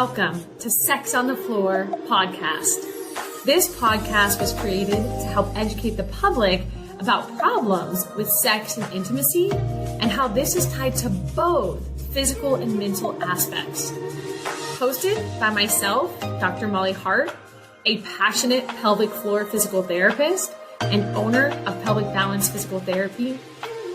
Welcome to Sex on the Floor podcast. This podcast was created to help educate the public about problems with sex and intimacy and how this is tied to both physical and mental aspects. Hosted by myself, Dr. Molly Hart, a passionate pelvic floor physical therapist and owner of Pelvic Balance Physical Therapy,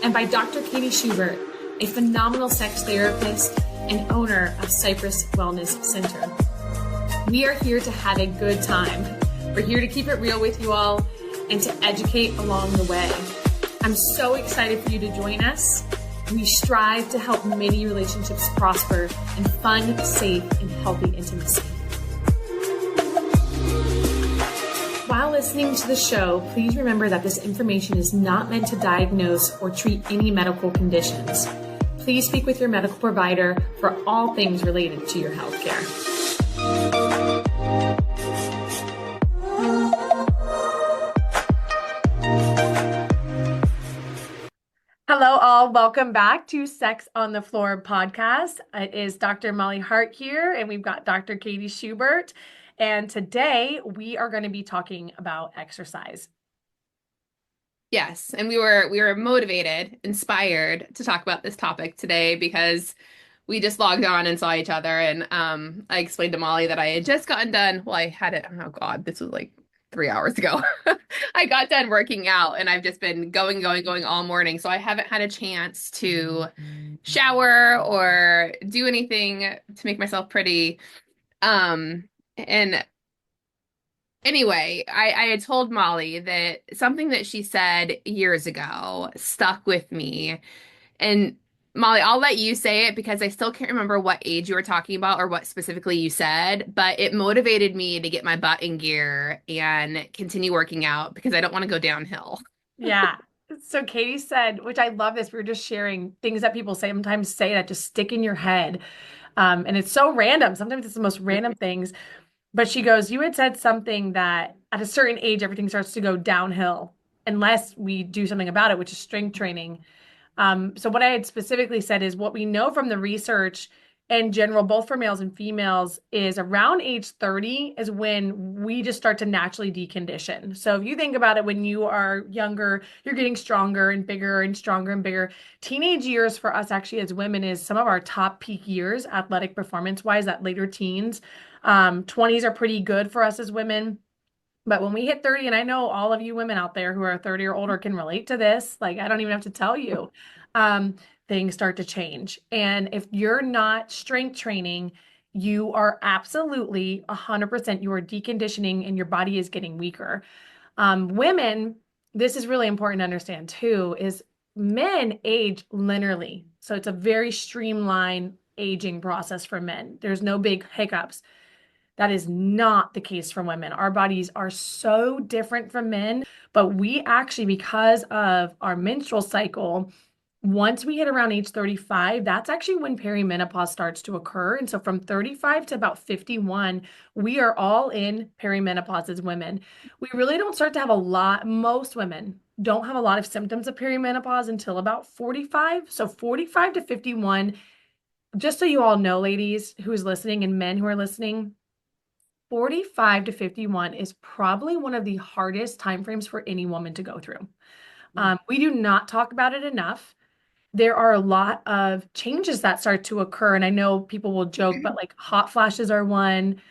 and by Dr. Katie Schubert, a phenomenal sex therapist and owner of Cypress Wellness Center. We are here to have a good time. We're here to keep it real with you all and to educate along the way. I'm so excited for you to join us. We strive to help many relationships prosper in fun, safe, and healthy intimacy. While listening to the show, please remember that this information is not meant to diagnose or treat any medical conditions. Please speak with your medical provider for all things related to your healthcare. Hello, all. Welcome back to Sex on the Floor podcast. It is Dr. Molly Hart here, and we've got Dr. Katie Schubert. And today we are going to be talking about exercise. Yes, and we were motivated, inspired to talk about this topic today because we just logged on and saw each other, and I explained to Molly that I had just gotten done. Well, I had it. Oh God, this was like 3 hours ago. I got done working out, and I've just been going all morning, so I haven't had a chance to shower or do anything to make myself pretty. And anyway, I had told Molly that something that she said years ago stuck with me. And Molly, I'll let you say it because I still can't remember what age you were talking about or what specifically you said, but it motivated me to get my butt in gear and continue working out because I don't want to go downhill. Yeah. So Katie said, which I love this, we were just sharing things that people sometimes say that just stick in your head. And it's so random. Sometimes it's the most random things. But she goes, you had said something that at a certain age, everything starts to go downhill unless we do something about it, which is strength training. So what I had specifically said is what we know from the research in general, both for males and females, is around age 30 is when we just start to naturally decondition. So if you think about it, when you are younger, you're getting stronger and bigger and stronger and bigger. Teenage years for us actually as women is some of our top peak years, athletic performance wise, that later teens. 20s are pretty good for us as women. But when we hit 30, and I know all of you women out there who are 30 or older can relate to this, like I don't even have to tell you, things start to change. And if you're not strength training, you are absolutely 100%, you are deconditioning and your body is getting weaker. Women, this is really important to understand too, is men age linearly. So it's a very streamlined aging process for men. There's no big hiccups. That is not the case for women. Our bodies are so different from men, but we actually, because of our menstrual cycle, once we hit around age 35, that's actually when perimenopause starts to occur. And so from 35 to about 51, we are all in perimenopause as women. We really don't start to have most women don't have a lot of symptoms of perimenopause until about 45. So 45 to 51, just so you all know, ladies who's listening and men who are listening, 45 to 51 is probably one of the hardest timeframes for any woman to go through. We do not talk about it enough. There are a lot of changes that start to occur. And I know people will joke, but like hot flashes are one.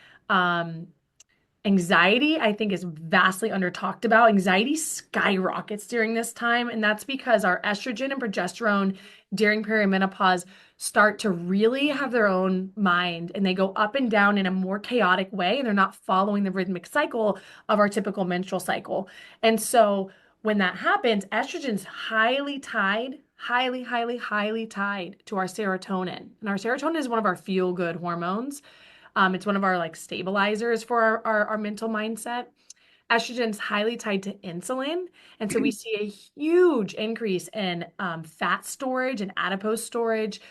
Anxiety, I think, is vastly under talked about. Anxiety skyrockets during this time. And that's because our estrogen and progesterone during perimenopause start to really have their own mind and they go up and down in a more chaotic way. And they're not following the rhythmic cycle of our typical menstrual cycle. And so when that happens, estrogen's highly tied to our serotonin. And our serotonin is one of our feel-good hormones. It's one of our like stabilizers for our mental mindset. Estrogen's highly tied to insulin. And so we see a huge increase in fat storage and adipose storage.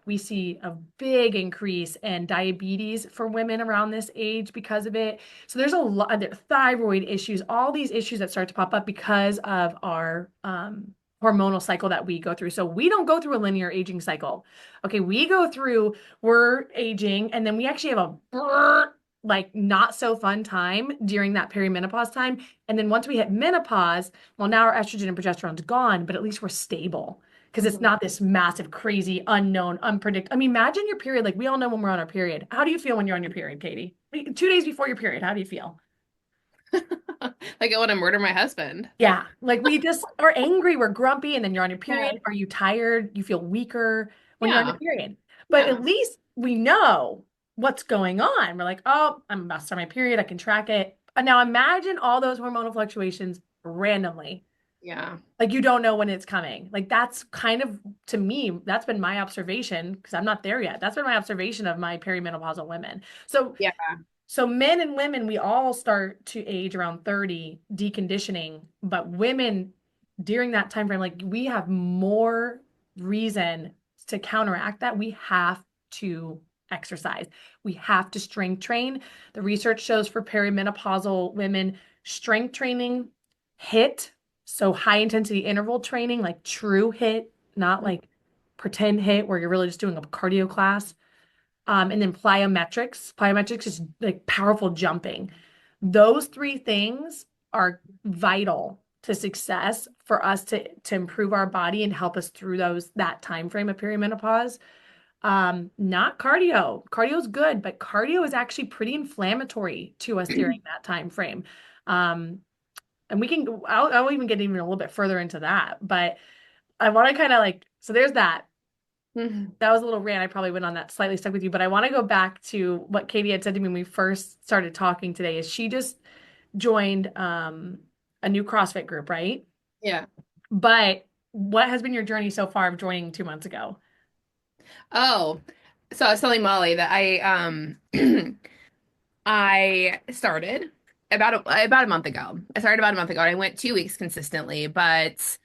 We see a big increase in diabetes for women around this age because of it. So there's a lot of thyroid issues, all these issues that start to pop up because of our hormonal cycle that we go through. So we don't go through a linear aging cycle. Okay, we go through, we're aging, and then we actually have a like not so fun time during that perimenopause time. And then once we hit menopause, well, now our estrogen and progesterone's gone, but at least we're stable because it's Mhm. not this massive, crazy, unknown, unpredictable. I mean, imagine your period. Like we all know when we're on our period. How do you feel when you're on your period, Katie? 2 days before your period, how do you feel? Like I want to murder my husband. Yeah, like we just are angry, we're grumpy, and then you're on your Yeah. period. Are you tired? You feel weaker when you're on your Yeah. period. But Yeah. at least we know what's going on. We're like, oh, I'm about to start my period. I can track it. And now imagine all those hormonal fluctuations randomly. Yeah. Like you don't know when it's coming. Like that's kind of, to me, that's been my observation because I'm not there yet. That's been my observation of my perimenopausal women. Yeah. So men and women, we all start to age around 30, deconditioning, but women during that time frame, like we have more reason to counteract that. We have to exercise. We have to strength train. The research shows for perimenopausal women, strength training, hit, so high intensity interval training, like true hit, not like pretend hit where you're really just doing a cardio class, and then plyometrics. Plyometrics is like powerful jumping. Those three things are vital to success for us to improve our body and help us through that time frame of perimenopause. Not cardio. Cardio is good, but cardio is actually pretty inflammatory to us during that time frame. Um, and we can, I'll even get even a little bit further into that, but I want to kind of like, so there's that. Mhm. That was a little rant. I probably went on that, slightly stuck with you, but I want to go back to what Katie had said to me when we first started talking today. Is she just joined a new CrossFit group, right? Yeah. But what has been your journey so far of joining 2 months ago? Oh, so I was telling Molly that I I started about a month ago. I started about a month ago and I went 2 weeks consistently, but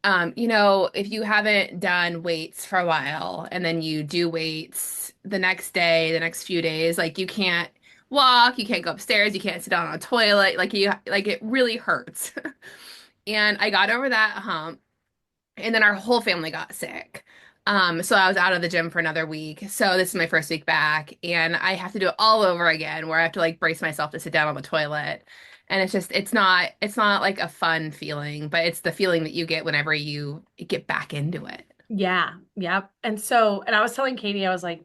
if you haven't done weights for a while and then you do weights the next day, the next few days, like you can't walk, you can't go upstairs, you can't sit down on a toilet, like it really hurts. And I got over that hump and then our whole family got sick. So I was out of the gym for another week. So this is my first week back, and I have to do it all over again, where I have to like brace myself to sit down on the toilet. And it's not like a fun feeling, but it's the feeling that you get whenever you get back into it. Yeah, yep. And I was telling Katie, I was like,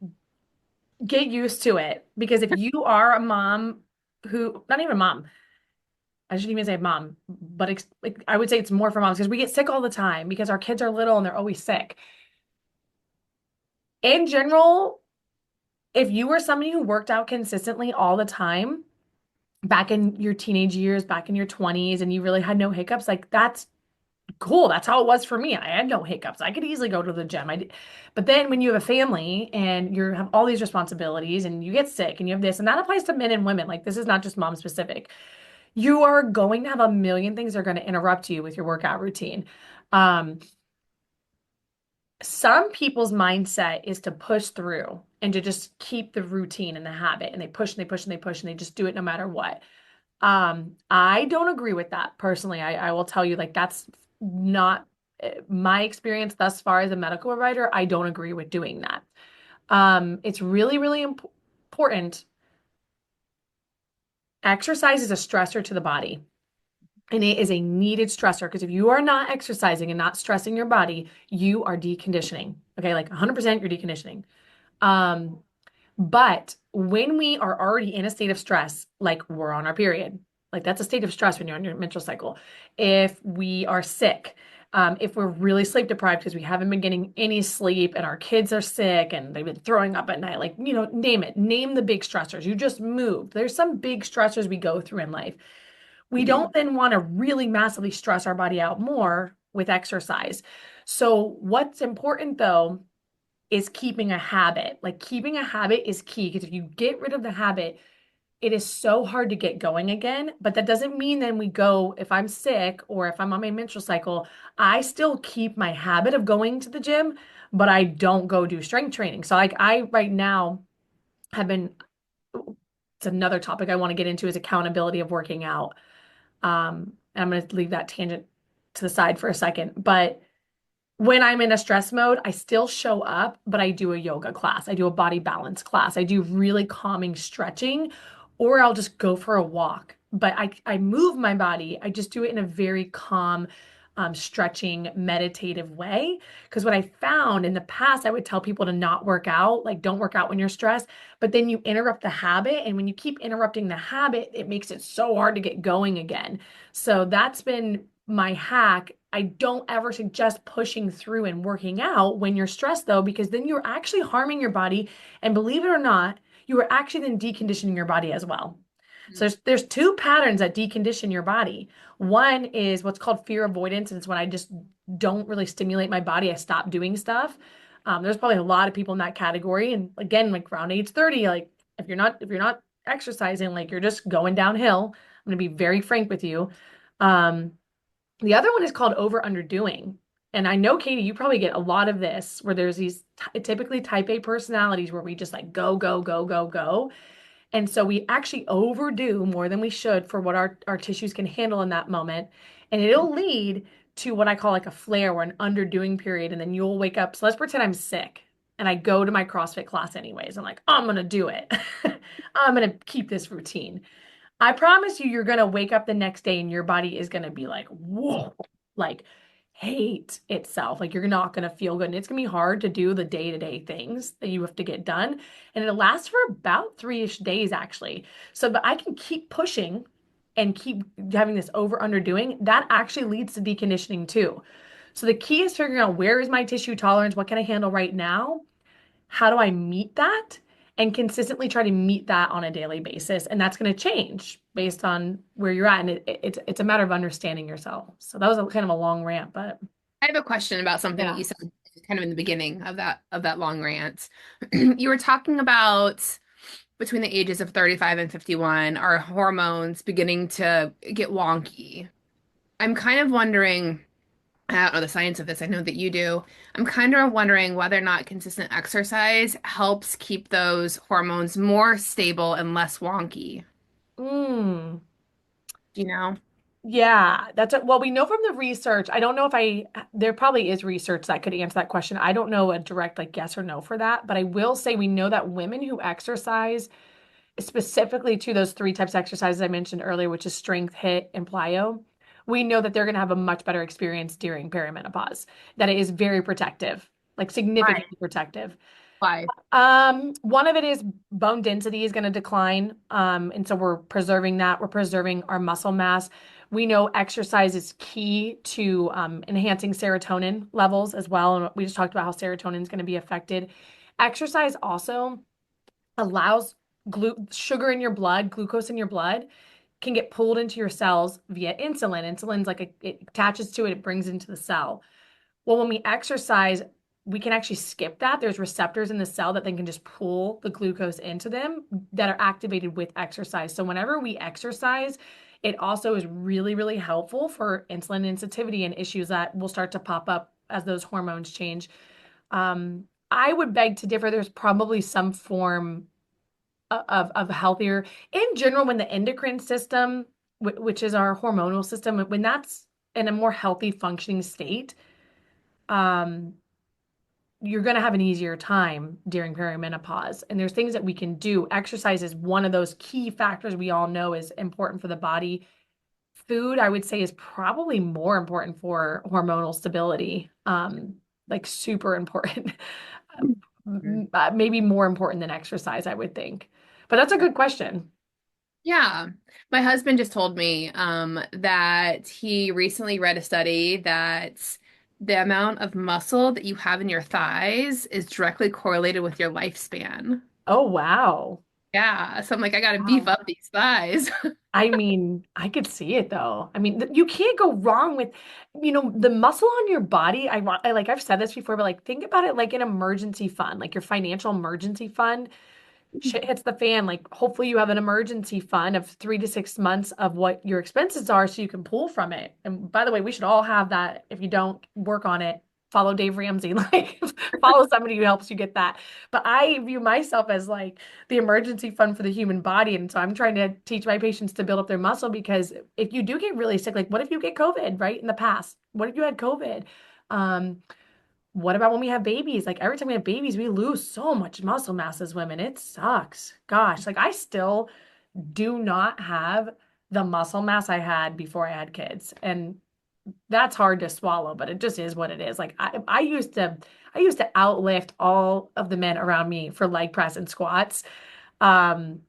get used to it because if you are a mom who, not even a mom, I shouldn't even say mom, but like, I would say it's more for moms because we get sick all the time because our kids are little and they're always sick. In general, if you were somebody who worked out consistently all the time, back in your teenage years, back in your 20s, and you really had no hiccups, like that's cool. That's how it was for me. I had no hiccups. I could easily go to the gym. I did. But then when you have a family and you have all these responsibilities and you get sick and you have this, and that applies to men and women, like this is not just mom specific. You are going to have a million things that are going to interrupt you with your workout routine. Um, some people's mindset is to push through and to just keep the routine and the habit, and they push and they push and they push and they just do it no matter what. I don't agree with that personally. I will tell you, like, that's not my experience thus far as a medical provider. I don't agree with doing that. It's really, really important. Exercise is a stressor to the body, and it is a needed stressor because if you are not exercising and not stressing your body, you are deconditioning. Okay, like 100% you're deconditioning. Um, But when we are already in a state of stress, like we're on our period, like that's a state of stress when you're on your menstrual cycle. If we are sick, if we're really sleep deprived because we haven't been getting any sleep and our kids are sick and they've been throwing up at night, like, name it, name the big stressors. You just moved. There's some big stressors we go through in life. We don't then want to really massively stress our body out more with exercise. So, what's important though is keeping a habit. Like keeping a habit is key because if you get rid of the habit, it is so hard to get going again. But that doesn't mean then we go, if I'm sick or if I'm on my menstrual cycle, I still keep my habit of going to the gym, but I don't go do strength training. So like I right now have been, it's another topic I want to get into is accountability of working out. And I'm going to leave that tangent to the side for a second. But when I'm in a stress mode, I still show up, but I do a yoga class. I do a body balance class. I do really calming stretching, or I'll just go for a walk. But I move my body. I just do it in a very calm, stretching, meditative way. Because what I found in the past, I would tell people to not work out, like don't work out when you're stressed, but then you interrupt the habit. And when you keep interrupting the habit, it makes it so hard to get going again. So that's been my hack. I don't ever suggest pushing through and working out when you're stressed, though, because then you're actually harming your body. And believe it or not, you are actually then deconditioning your body as well. So there's two patterns that decondition your body. One is what's called fear avoidance, and it's when I just don't really stimulate my body. I stop doing stuff. There's probably a lot of people in that category. And again, like around age 30, like if you're not exercising, like you're just going downhill. I'm gonna be very frank with you. Um, the other one is called over underdoing. And I know, Katie, you probably get a lot of this where there's these typically type A personalities where we just like go, go, go, go, go. And so we actually overdo more than we should for what our tissues can handle in that moment. And it'll lead to what I call like a flare or an underdoing period. And then you'll wake up. So let's pretend I'm sick and I go to my CrossFit class anyways. I'm like, oh, I'm going to do it. I'm going to keep this routine. I promise you, you're going to wake up the next day and your body is going to be like, whoa, like hate itself. Like you're not going to feel good. And it's going to be hard to do the day-to-day things that you have to get done. And it'll last for about 3-ish days, actually. So, but I can keep pushing and keep having this over underdoing. That actually leads to deconditioning too. So the key is figuring out where is my tissue tolerance? What can I handle right now? How do I meet that? And consistently try to meet that on a daily basis. And that's going to change based on where you're at. And it's a matter of understanding yourself. So that was kind of a long rant, but I have a question about something that yeah. you said kind of in the beginning of that long rant. You were talking about between the ages of 35 and 51, our hormones beginning to get wonky. I'm kind of wondering, I don't know the science of this, I know that you do. I'm kind of wondering whether or not consistent exercise helps keep those hormones more stable and less wonky. Mm. Do you know? Yeah, well, we know from the research. I don't know if there probably is research that could answer that question. I don't know a direct like yes or no for that, but I will say we know that women who exercise specifically to those three types of exercises I mentioned earlier, which is strength, HIIT, and plyo, we know that they're going to have a much better experience during perimenopause, that it is very protective, like Why? significantly protective. Why? One of it is bone density is going to decline. And so we're preserving that. We're preserving our muscle mass. We know exercise is key to enhancing serotonin levels as well. And we just talked about how serotonin is going to be affected. Exercise also allows sugar in your blood, glucose in your blood can get pulled into your cells via insulin. Insulin's like it attaches to it, it brings it into the cell. Well, when we exercise, we can actually skip that. There's receptors in the cell that then can just pull the glucose into them that are activated with exercise. So whenever we exercise, it also is really, really helpful for insulin sensitivity and issues that will start to pop up as those hormones change. I would beg to differ. There's probably some form of healthier in general when the endocrine system, which is our hormonal system, when that's in a more healthy functioning state, um, you're going to have an easier time during perimenopause. And there's things that we can do. Exercise is one of those key factors we all know is important for the body. Food, I would say, is probably more important for hormonal stability, like super important. Maybe more important than exercise, I would think. But that's a good question. Yeah. My husband just told me that he recently read a study that the amount of muscle that you have in your thighs is directly correlated with your lifespan. Oh, wow. Yeah. So I'm like, I got to beef Wow. up these thighs. I mean, I could see it though. I mean, you can't go wrong with, the muscle on your body. I like I've said this before, but like think about it like an emergency fund, like your financial emergency fund. Shit hits the fan. Like hopefully you have an emergency fund of 3 to 6 months of what your expenses are so you can pull from it. And by the way, we should all have that. If you don't work on it, follow Dave Ramsey, like follow somebody who helps you get that. But I view myself as like the emergency fund for the human body. And so I'm trying to teach my patients to build up their muscle because if you do get really sick, like what if you get COVID, right? In the past, what if you had COVID? Um, what about when we have babies? Like every time we have babies, we lose so much muscle mass as women. It sucks. Gosh, like I still do not have the muscle mass I had before I had kids. And that's hard to swallow, but it just is what it is. Like I used to outlift all of the men around me for leg press and squats. And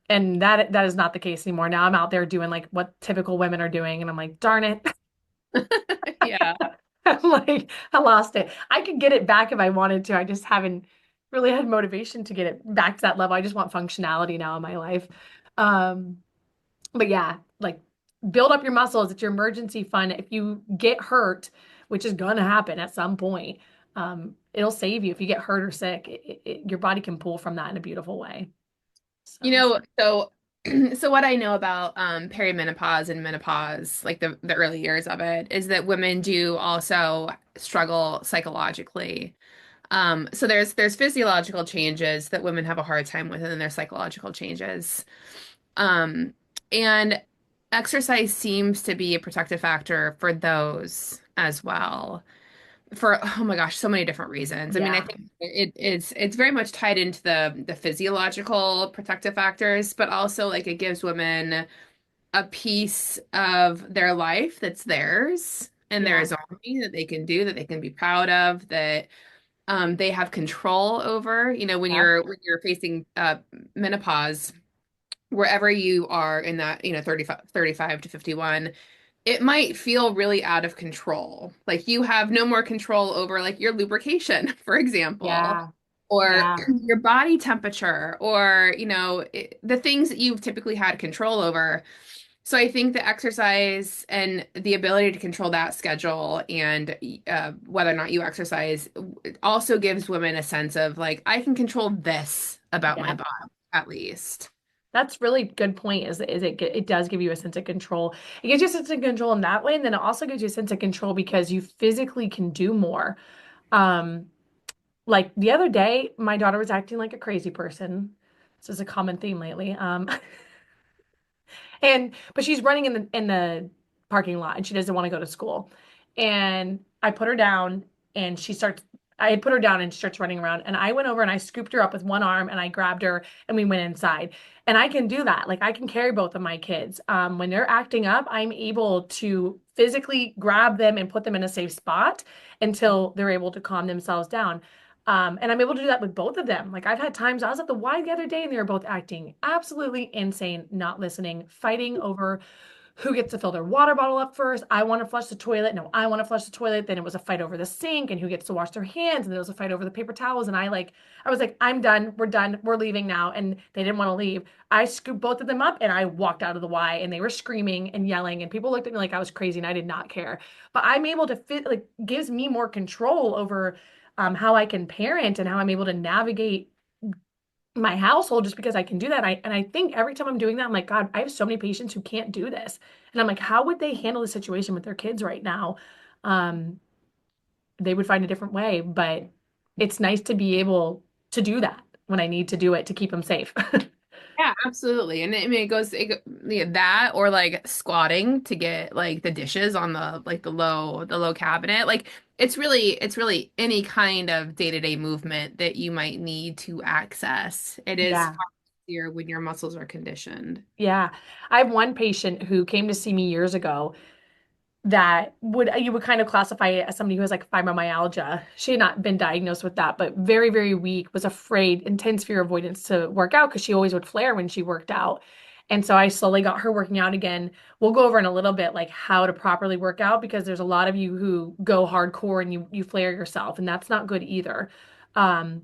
that is not the case anymore. Now I'm out there doing like what typical women are doing, and I'm like, darn it. Yeah. I'm like, I lost it. I could get it back if I wanted to. I just haven't really had motivation to get it back to that level. I just want functionality now in my life. Um, but yeah, like build up your muscles. It's your emergency fund. If you get hurt, which is gonna happen at some point, it'll save you. If you get hurt or sick, your body can pull from that in a beautiful way. You So know, so so what I know about perimenopause and menopause, like the early years of it, is that women do also struggle psychologically. So there's physiological changes that women have a hard time with, and then there's psychological changes. Um, and exercise seems to be a protective factor for those as well. For oh my gosh, so many different reasons. I mean, I yeah, think it's very much tied into the physiological protective factors, but also like it gives women a piece of their life that's theirs and yeah, theirs only that they can do, that they can be proud of, that they have control over. You know, when yeah, you're facing menopause, wherever you are in that, 35 to 51, it might feel really out of control. Like you have no more control over like your lubrication, for example, yeah, or yeah, your body temperature, or, the things that you've typically had control over. So I think the exercise and the ability to control that schedule and whether or not you exercise also gives women a sense of like, I can control this about my yeah. body, at least. That's really good point. It does give you a sense of control. It gives you a sense of control in that way, and then it also gives you a sense of control because you physically can do more. Um, like the other day, my daughter was acting like a crazy person. This is a common theme lately. But she's running in the parking lot and she doesn't want to go to school. And I put her down and I had put her down and she starts running around. And I went over and I scooped her up with one arm and I grabbed her and we went inside. And I can do that. Like I can carry both of my kids. When they're acting up, I'm able to physically grab them and put them in a safe spot until they're able to calm themselves down. And I'm able to do that with both of them. Like I've had times I was at the Y the other day and they were both acting absolutely insane, not listening, fighting over who gets to fill their water bottle up first. I want to flush the toilet. No, I want to flush the toilet. Then it was a fight over the sink and who gets to wash their hands. And there was a fight over the paper towels. And I was like, I'm done. We're done. We're leaving now. And they didn't want to leave. I scooped both of them up and I walked out of the Y and they were screaming and yelling. And people looked at me like I was crazy and I did not care. But I'm able to fit, like, gives me more control over how I can parent and how I'm able to navigate my household just because I can do that. And I think every time I'm doing that, I'm like, God, I have so many patients who can't do this. And I'm like, how would they handle the situation with their kids right now? Um, they would find a different way, but it's nice to be able to do that when I need to do it to keep them safe. Yeah, absolutely. And I mean, yeah, that or like squatting to get like the dishes on the low cabinet. Like it's really any kind of day-to-day movement that you might need to access. It is Yeah. far easier when your muscles are conditioned. Yeah. I have one patient who came to see me years ago that would you would kind of classify it as somebody who has like fibromyalgia. She had not been diagnosed with that, but very, very weak, was afraid, intense fear avoidance to work out because she always would flare when she worked out. And so I slowly got her working out again. We'll go over in a little bit like how to properly work out because there's a lot of you who go hardcore and you flare yourself, and that's not good either. Um,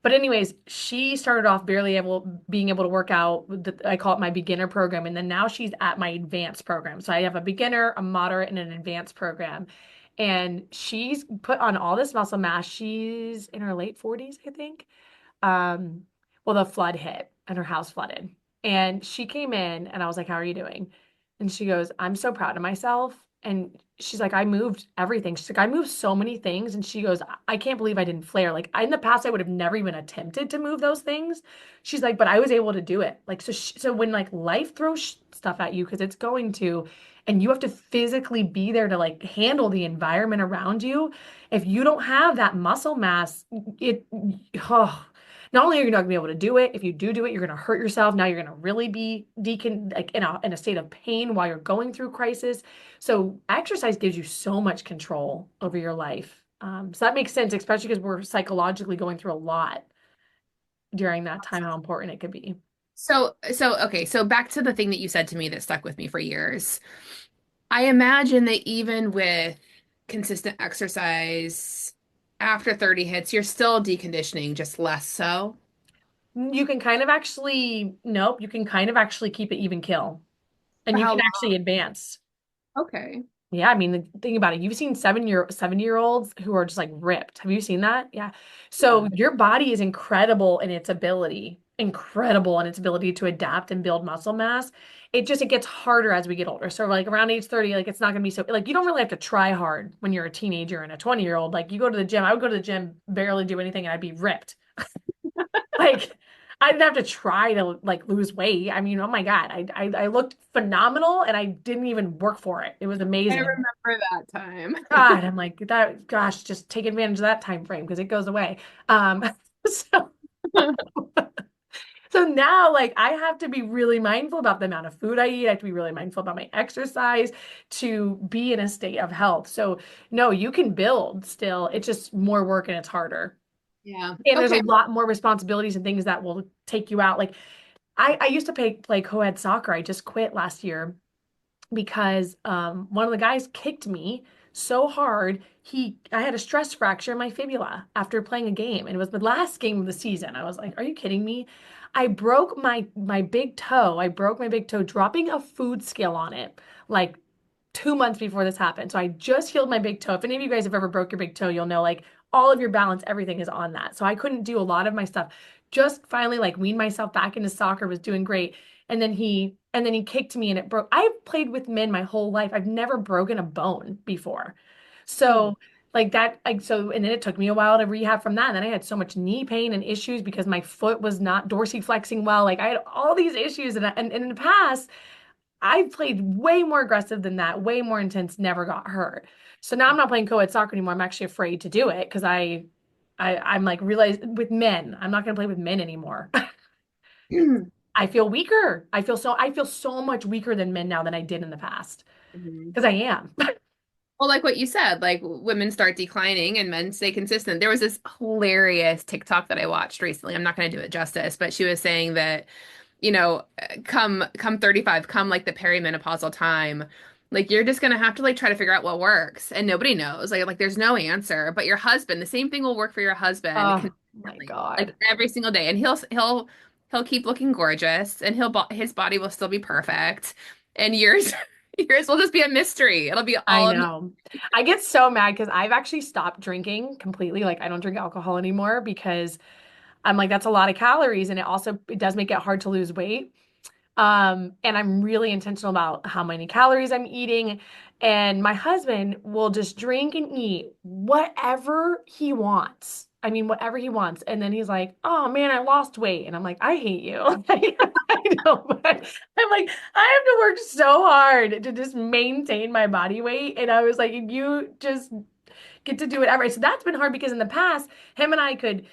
but anyways, she started off being able to work out. I call it my beginner program, and then now she's at my advanced program. So I have a beginner, a moderate, and an advanced program. And she's put on all this muscle mass. She's in her late 40s, I think. Um, well, the flood hit and her house flooded. And she came in and I was like, "How are you doing?" And she goes, "I'm so proud of myself." And she's like, I moved everything. She's like, I moved so many things. And she goes, I can't believe I didn't flare. Like in the past, I would have never even attempted to move those things. She's like, but I was able to do it. Like, so when like life throws stuff at you, because it's going to, and you have to physically be there to like handle the environment around you. If you don't have that muscle mass, it, oh, not only are you not gonna be able to do it, if you do it, you're gonna hurt yourself. Now you're gonna really be like in a state of pain while you're going through crisis. So exercise gives you so much control over your life. So that makes sense, especially because we're psychologically going through a lot during that time, how important it could be. Okay, so back to the thing that you said to me that stuck with me for years. I imagine that even with consistent exercise, after 30 hits, you're still deconditioning, just less so. You can kind of actually, nope, you can kind of actually keep it even kill and For you how can long? actually advance. Okay. Yeah, I mean, think about it. You've seen 7-year olds who are just like ripped. Have you seen that? Yeah. So Yeah. your body is incredible in its ability to adapt and build muscle mass. It gets harder as we get older. So like around age 30, like it's not gonna be so like you don't really have to try hard when you're a teenager and a 20-year-old. Like you go to the gym, I would go to the gym, barely do anything, and I'd be ripped. Like I didn't have to try to like lose weight. I mean, oh my God, I looked phenomenal and I didn't even work for it. It was I amazing. remember that time. God, I'm like that, gosh, just take advantage of that time frame because it goes away. So so now like I have to be really mindful about the amount of food I eat. I have to be really mindful about my exercise to be in a state of health. So no, you can build still. It's just more work and it's harder. Yeah. And there's a Okay. lot more responsibilities and things that will take you out. Like I used to play co-ed soccer. I just quit last year because one of the guys kicked me so hard. I had a stress fracture in my fibula after playing a game, and it was the last game of the season. I was like, "Are you kidding me?" I broke my big toe. I broke my big toe dropping a food scale on it, like 2 months before this happened. So I just healed my big toe. If any of you guys have ever broke your big toe, you'll know like all of your balance, everything is on that. So I couldn't do a lot of my stuff. Just finally like weaned myself back into soccer, was doing great. And then he kicked me and it broke. I've played with men my whole life. I've never broken a bone before. Hmm. So like that, like so, and then it took me a while to rehab from that. And then I had so much knee pain and issues because my foot was not dorsiflexing well. Like I had all these issues, and in the past, I played way more aggressive than that, way more intense, never got hurt. So now I'm not playing co-ed soccer anymore. I'm actually afraid to do it because I'm like realize with men, I'm not going to play with men anymore. I feel weaker. I feel so much weaker than men now than I did in the past Mhm. because I am. Well, like what you said, like women start declining and men stay consistent. There was this hilarious TikTok that I watched recently. I'm not going to do it justice, but she was saying that, come 35, come like the perimenopausal time, like you're just gonna have to like try to figure out what works, and nobody knows. Like there's no answer. But your husband, the same thing will work for your husband Oh my consistently, like God. every single day, and he'll keep looking gorgeous, and his body will still be perfect, and yours yours will just be a mystery. It'll be I all a know. I get so mad because I've actually stopped drinking completely. Like I don't drink alcohol anymore because I'm like, that's a lot of calories. And it does make it hard to lose weight. And I'm really intentional about how many calories I'm eating. And my husband will just drink and eat whatever he wants. I mean, whatever he wants. And then he's like, oh man, I lost weight. And I'm like, I hate you. I know, but I'm like, I have to work so hard to just maintain my body weight. And I was like, you just get to do whatever. So that's been hard because in the past, him and I could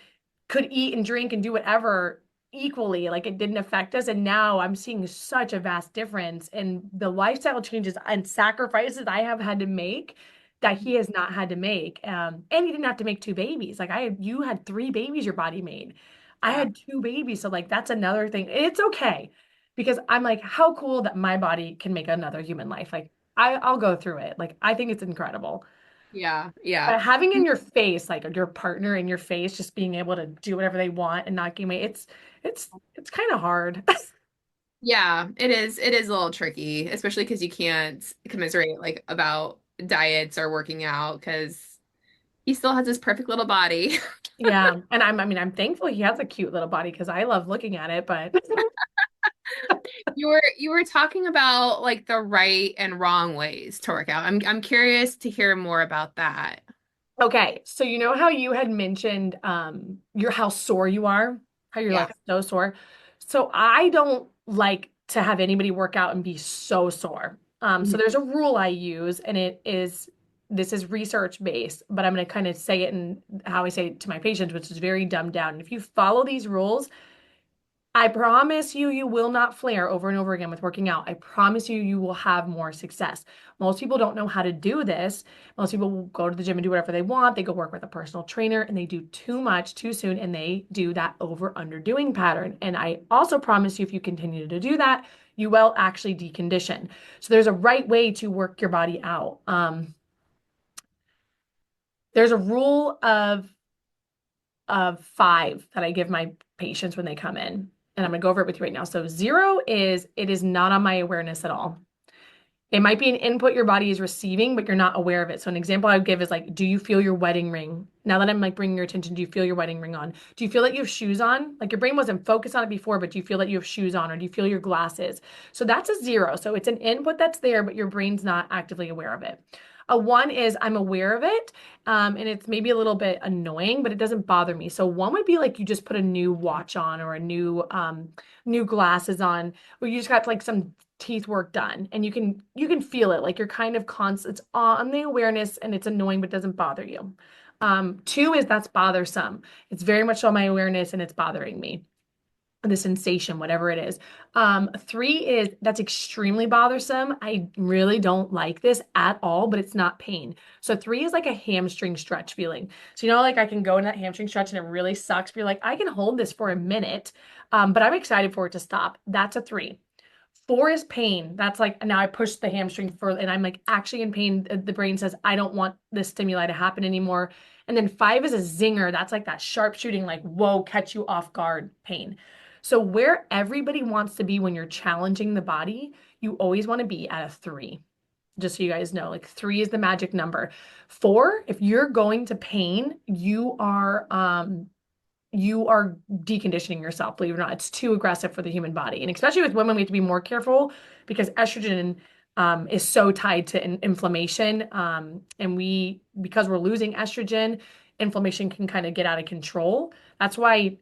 eat and drink and do whatever equally. Like it didn't affect us. And now I'm seeing such a vast difference in the lifestyle changes and sacrifices I have had to make that he has not had to make. And he didn't have to make two babies. Like you had three babies your body made. I yeah. had two babies. So like that's another thing. It's okay because I'm like, how cool that my body can make another human life. Like I'll go through it. Like I think it's incredible. Yeah, yeah. But having in your face, like your partner in your face, just being able to do whatever they want and not give me, it's kind of hard. Yeah, it is a little tricky, especially because you can't commiserate like about diets or working out because he still has this perfect little body. Yeah. And I mean, I'm thankful he has a cute little body because I love looking at it, but You were talking about like the right and wrong ways to work out. I'm curious to hear more about that. Okay, so you know how you had mentioned your how sore you are, how you're Yeah. like so sore. So I don't like to have anybody work out and be so sore. So Mhm. there's a rule I use, and this is research based, but I'm going to kind of say it in how I say it to my patients, which is very dumbed down. And if you follow these rules, I promise you, you will not flare over and over again with working out. I promise you, you will have more success. Most people don't know how to do this. Most people will go to the gym and do whatever they want. They go work with a personal trainer and they do too much too soon and they do that over underdoing pattern. And I also promise you, if you continue to do that, you will actually decondition. So there's a right way to work your body out. There's a rule of five that I give my patients when they come in. And I'm going to go over it with you right now. So, zero is it is not on my awareness at all. It might be an input your body is receiving, but you're not aware of it. So, an example I would give is like, do you feel your wedding ring? Now that I'm like bringing your attention, do you feel your wedding ring on? Do you feel that you have shoes on? Like your brain wasn't focused on it before, but do you feel that you have shoes on or do you feel your glasses? So, that's a zero. So, it's an input that's there, but your brain's not actively aware of it. A one is I'm aware of it, and it's maybe a little bit annoying, but it doesn't bother me. So one would be like you just put a new watch on or a new glasses on, or you just got like some teeth work done, and you can feel it like you're kind of constant. It's on the awareness, and it's annoying, but doesn't bother you. Two is that's bothersome. It's very much on my awareness, and it's bothering me the sensation, whatever it is. Three is that's extremely bothersome. I really don't like this at all, but it's not pain. So three is like a hamstring stretch feeling. So like I can go in that hamstring stretch and it really sucks. But you're like, I can hold this for a minute, but I'm excited for it to stop. That's a three. Four is pain. That's like now I push the hamstring further and I'm like actually in pain. The brain says, I don't want this stimuli to happen anymore. And then five is a zinger. That's like that sharp shooting, like, whoa, catch you off guard pain. So, where everybody wants to be when you're challenging the body, you always want to be at a three. Just so you guys know, like three is the magic number. Four, if you're going to pain, you are deconditioning yourself, believe it or not. It's too aggressive for the human body. And especially with women, we have to be more careful because estrogen is so tied to inflammation. And because we're losing estrogen, inflammation can kind of get out of control. That's why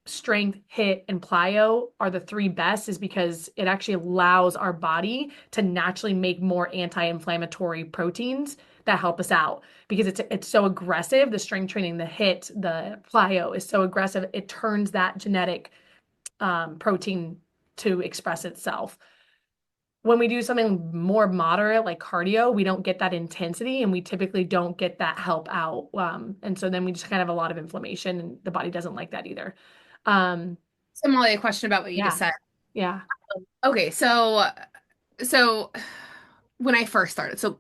strength, hit, and plyo are the three best, is because it actually allows our body to naturally make more anti-inflammatory proteins that help us out because it's so aggressive. The strength training, the hit, the plyo is so aggressive. It turns that genetic protein to express itself. When we do something more moderate like cardio, we don't get that intensity and we typically don't get that help out. And so then we just kind of have a lot of inflammation and the body doesn't like that either. Um, So Molly, a question about what you just yeah, said. yeah, Okay, so when I first started, so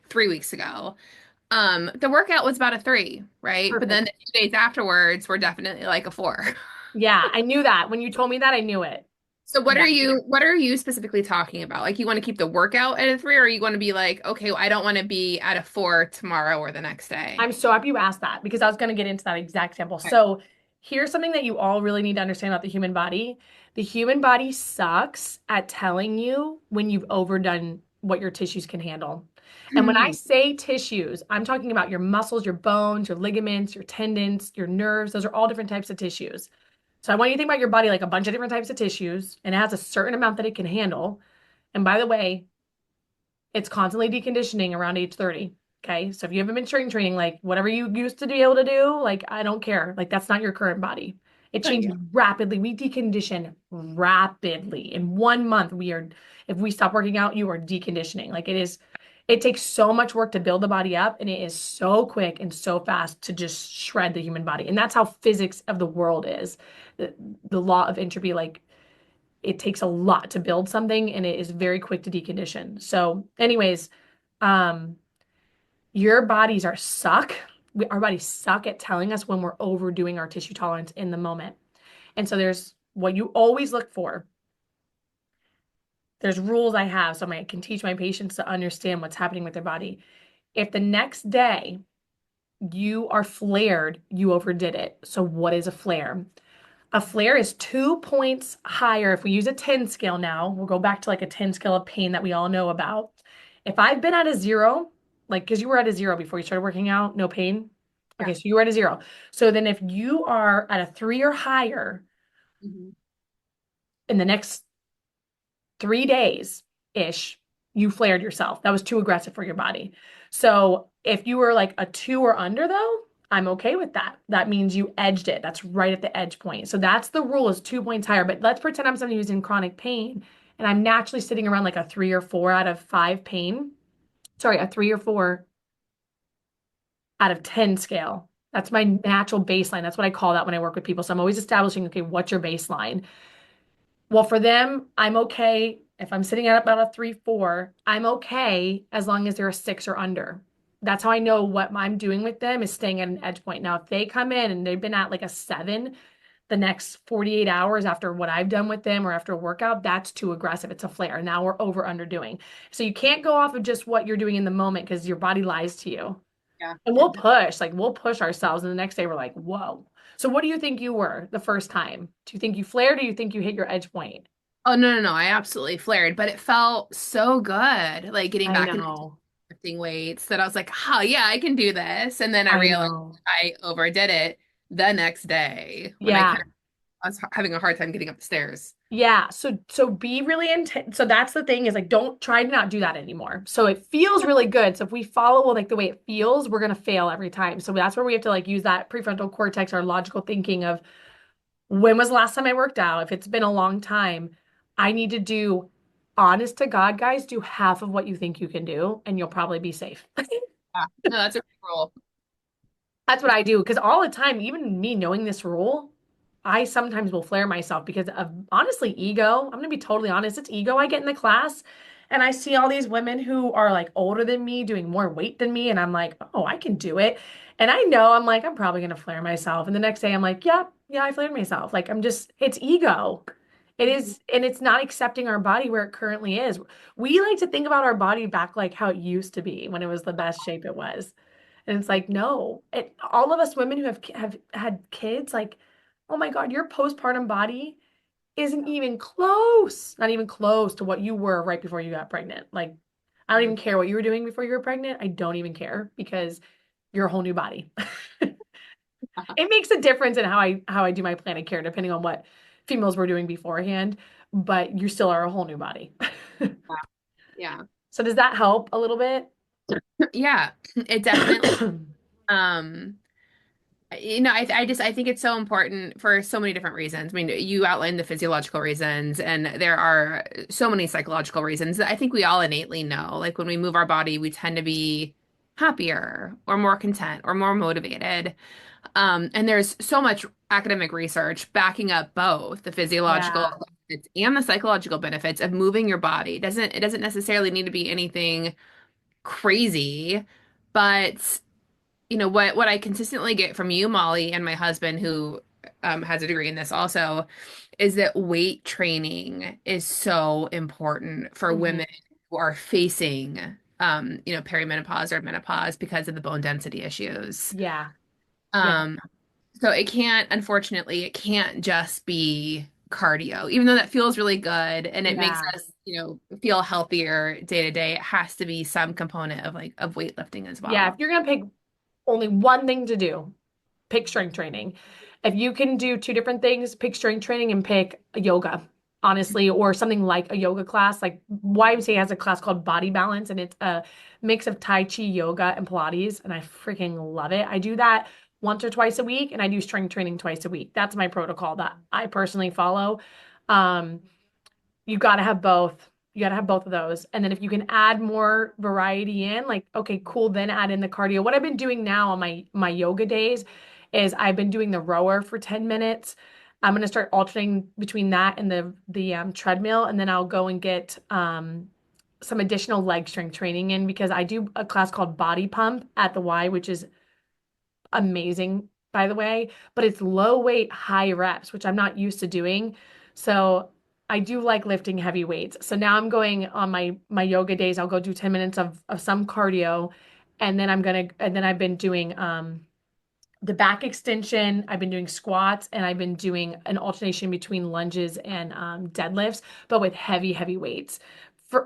3 weeks ago, the workout was about a three, right? But then perfect. the 2 days afterwards were definitely like a four. Yeah, I knew that. When you told me that, I knew it. So what Yeah. are you specifically talking about? Like you want to keep the workout at a three, or you want to be like, okay, well, I don't want to be at a four tomorrow or the next day. I'm so happy you asked that because I was going to get into that exact example. Okay. So, here's something that you all really need to understand about the human body. The human body sucks at telling you when you've overdone what your tissues can handle. And when I Hmm. say tissues, I'm talking about your muscles, your bones, your ligaments, your tendons, your nerves. Those are all different types of tissues. So, I want you to think about your body like a bunch of different types of tissues, and it has a certain amount that it can handle. And by the way, it's constantly deconditioning around age 30. Okay. So if you haven't been strength training, like whatever you used to be able to do, like I don't care. Like that's not your current body. It Oh, changes yeah. rapidly. We decondition rapidly. In 1 month, if we stop working out, you are deconditioning. It takes so much work to build the body up, and it is so quick and so fast to just shred the human body. And that's how physics of the world is. The, the law of entropy, like it takes a lot to build something and it is very quick to decondition. So, anyways, um, your bodies are suck. Our bodies suck at telling us when we're overdoing our tissue tolerance in the moment. And so there's what you always look for. There's rules I have so I can teach my patients to understand what's happening with their body. If the next day you are flared, you overdid it. So what is a flare? A flare is 2 points higher. If we use a 10 scale now, we'll go back to like a 10 scale of pain that we all know about. If I've been at a zero, like because you were at a zero before you started working out, no pain. Yeah. Okay, so you were at a zero. So then if you are at a three or higher Mhm. in the next 3 days ish, you flared yourself. That was too aggressive for your body. So if you were like a two or under, though, I'm okay with that. That means you edged it. That's right at the edge point. So that's the rule is 2 points higher. But let's pretend I'm somebody who's in chronic pain and I'm naturally sitting around like a 3 or 4 out of 5 pain. Sorry, a 3 or 4 out of 10 scale. That's my natural baseline. That's what I call that when I work with people. So I'm always establishing, okay, what's your baseline? Well, for them, I'm okay. If I'm sitting at about a 3, 4, I'm okay as long as they're a 6 or under. That's how I know what I'm doing with them is staying at an edge point. Now, if they come in and they've been at like a 7 the next 48 hours after what I've done with them or after a workout, that's too aggressive. It's a flare. Now we're over underdoing. So you can't go off of just what you're doing in the moment because your body lies to you. Yeah. And we'll push ourselves. And the next day we're like, whoa. So what do you think you were the first time? Do you think you flared or do you think you hit your edge point? Oh, no, no, no. I absolutely flared, but it felt so good, like getting I back into know. lifting weights that I was like, oh, yeah, I can do this. And then I I realized know. I overdid it the next day when Yeah. I was having a hard time getting up the stairs. Yeah. So be really intense. So that's the thing is like don't try to not do that anymore. So it feels really good. So if we follow like the way it feels, we're gonna fail every time. So that's where we have to like use that prefrontal cortex, our logical thinking of when was the last time I worked out? If it's been a long time, I need to do honest to God, guys, do half of what you think you can do, and you'll probably be safe. Yeah. No, that's a great rule. That's what I do because all the time, even me knowing this rule, I sometimes will flare myself because of honestly ego. I'm gonna be totally honest. It's ego I get in the class. And I see all these women who are like older than me doing more weight than me. And I'm like, oh, I can do it. And I know I'm like, I'm probably gonna flare myself. And the next day I'm like, yeah, yeah, I flared myself. Like I'm just, it's ego. It Mhm. is, and it's not accepting our body where it currently is. We like to think about our body back like how it used to be when it was the best shape it was. And it's like, no. All of us women who have had kids, like, oh my God, your postpartum body isn't even close, not even close to what you were right before you got pregnant. Like, I don't even care what you were doing before you were pregnant. I don't even care because you're a whole new body. It makes a difference in how I do my plan of care, depending on what females were doing beforehand, but you still are a whole new body. Yeah. So does that help a little bit? Yeah. It definitely, um, I think it's so important for so many different reasons. I mean, you outlined the physiological reasons, and there are so many psychological reasons that I think we all innately know. Like when we move our body, we tend to be happier or more content or more motivated. And there's so much academic research backing up both the physiological Yeah. benefits and the psychological benefits of moving your body. It doesn't necessarily need to be anything crazy, but what I consistently get from you, Molly, and my husband, who has a degree in this also, is that weight training is so important for Mhm. women who are facing perimenopause or menopause because of the bone density issues. Yeah. Yeah. Um, so unfortunately, it can't just be cardio, even though that feels really good and it makes Yeah. us, feel healthier day to day. It has to be some component of weightlifting as Yeah. If well. you're gonna pick only one thing to do, pick strength training. If you can do two different things, pick strength training and pick yoga, honestly, or something like a yoga class. Like YMCA has a class called Body Balance, and it's a mix of Tai Chi, yoga, and Pilates, and I freaking love it. I do that once or twice a week, and I do strength training twice a week. That's my protocol that I personally follow. Um, you got to have both. You got to have both of those. And then if you can add more variety in, like, okay, cool, then add in the cardio. What I've been doing now on my yoga days is I've been doing the rower for 10 minutes. I'm going to start alternating between that and the treadmill, and then I'll go and get some additional leg strength training in because I do a class called Body Pump at the Y, which is amazing, by the way, but it's low weight, high reps, which I'm not used to doing. So I do like lifting heavy weights. So now I'm going on my yoga days. I'll go do 10 minutes of some cardio, and then I've been doing the back extension. I've been doing squats and I've been doing an alternation between lunges and deadlifts, but with heavy, heavy weights.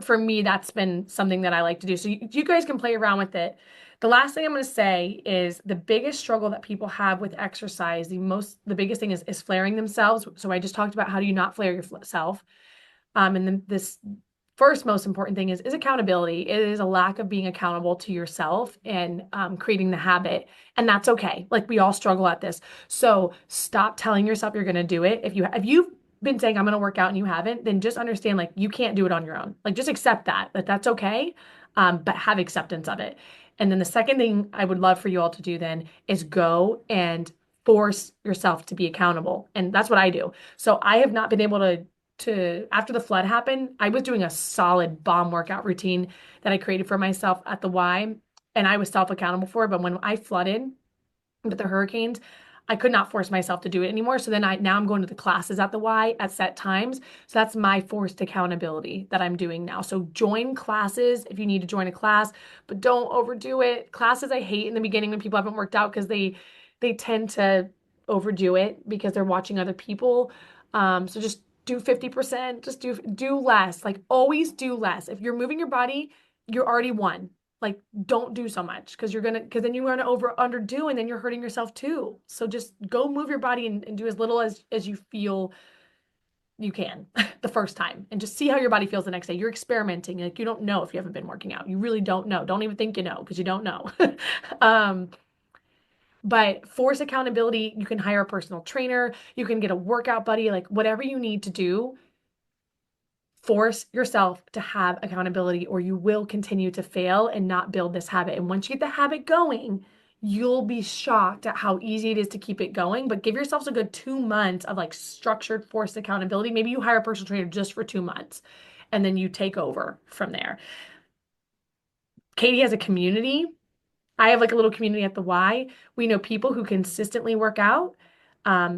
For me, that's been something that I like to do. So you guys can play around with it. The last thing I'm going to say is the biggest struggle that people have with exercise, the biggest thing is flaring themselves. So I just talked about how do you not flare yourself. And then this first most important thing is accountability. It is a lack of being accountable to yourself and creating the habit. And that's okay. Like we all struggle at this. So stop telling yourself you're going to do it. If you've been saying I'm going to work out and you haven't, then just understand like you can't do it on your own. Like just accept that that's okay. But have acceptance of it. And then the second thing I would love for you all to do then is go and force yourself to be accountable. And that's what I do. So I have not been able to after the flood happened, I was doing a solid bomb workout routine that I created for myself at the Y, and I was self accountable for it. But when I flooded with the hurricanes, I could not force myself to do it anymore. So then now I'm going to the classes at the Y at set times. So that's my forced accountability that I'm doing now. So join classes if you need to join a class, but don't overdo it. Classes I hate in the beginning when people haven't worked out because they tend to overdo it because they're watching other people. So just do 50%, just do less. Like always do less. If you're moving your body, you're already won. Like don't do so much because then you're gonna underdo and then you're hurting yourself too. So just go move your body and do as little as you feel you can the first time and just see how your body feels the next day. You're experimenting. Like you don't know if you haven't been working out. You really don't know. Don't even think you know because you don't know. um, but force accountability. You can hire a personal trainer. You can get a workout buddy, like whatever you need to do. Force yourself to have accountability or you will continue to fail and not build this habit. And once you get the habit going, you'll be shocked at how easy it is to keep it going. But give yourselves a good 2 months of like structured forced accountability. Maybe you hire a personal trainer just for 2 months and then you take over from there. Katie has a community. I have like a little community at the Y. We know people who consistently work out,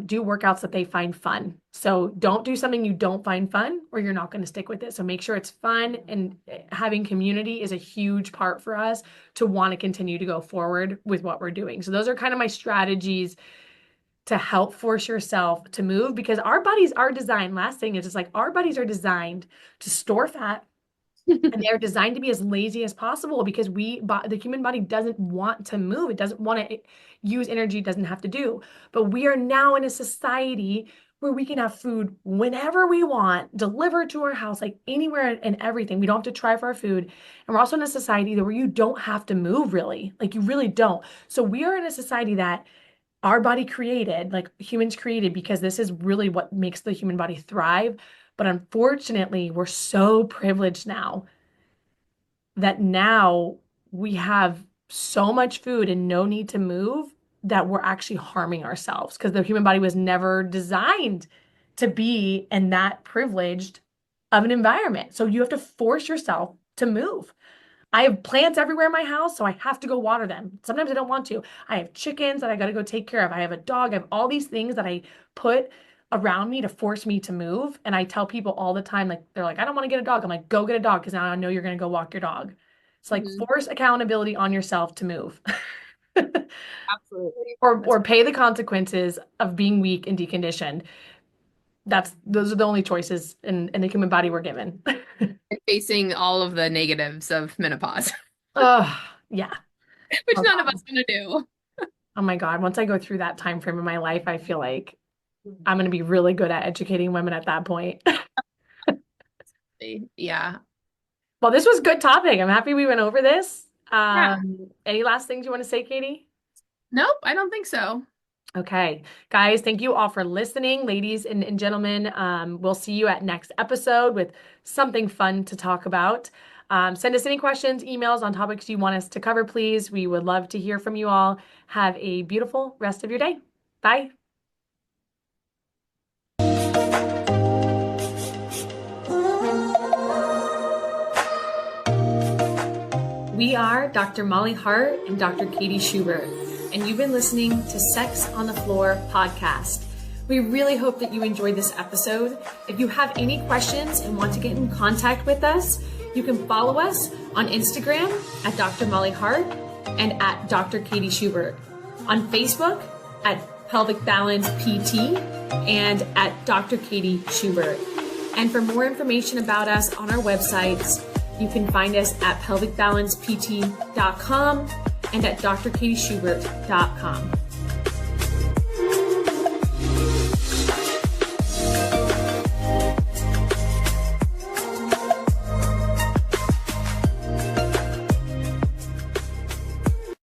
do workouts that they find fun. So don't do something you don't find fun or you're not going to stick with it. So make sure it's fun, and having community is a huge part for us to want to continue to go forward with what we're doing. So those are kind of my strategies to help force yourself to move because our bodies are designed, last thing is just like our bodies are designed to store fat and they're designed to be as lazy as possible because the human body doesn't want to move. It doesn't want to use energy it doesn't have to do. But we are now in a society where we can have food whenever we want, delivered to our house, like anywhere and everything. We don't have to try for our food. And we're also in a society where you don't have to move really. Like you really don't. So we are in a society that our body created, like humans created, because this is really what makes the human body thrive. But unfortunately, we're so privileged now that now we have so much food and no need to move that we're actually harming ourselves because the human body was never designed to be in that privileged of an environment. So you have to force yourself to move. I have plants everywhere in my house, so I have to go water them. Sometimes I don't want to. I have chickens that I got to go take care of. I have a dog. I have all these things that I put around me to force me to move. And I tell people all the time, like, they're like, I don't want to get a dog. I'm like, go get a dog because now I know you're going to go walk your dog. It's like Mhm. force accountability on yourself to move. Absolutely. Or pay the consequences of being weak and deconditioned. Those are the only choices in the human body we're given. And facing all of the negatives of menopause, Oh, yeah. which Oh none of us God. want to do. Oh my God. Once I go through that time frame in my life, I feel like I'm going to be really good at educating women at that point. Yeah. Well, this was a good topic. I'm happy we went over this. Yeah. Any last things you want to say, Katie? Nope, I don't think so. Okay, guys, thank you all for listening. Ladies and gentlemen, we'll see you at next episode with something fun to talk about. Send us any questions, emails on topics you want us to cover, please. We would love to hear from you all. Have a beautiful rest of your day. Bye. We are Dr. Molly Hart and Dr. Katie Schubert, and you've been listening to Sex on the Floor podcast. We really hope that you enjoyed this episode. If you have any questions and want to get in contact with us, you can follow us on Instagram at Dr. Molly Hart and at Dr. Katie Schubert. on Facebook at Pelvic Balance PT and at Dr. Katie Schubert. And for more information about us on our websites, you can find us at pelvicbalancept.com and at drkatieschubert.com.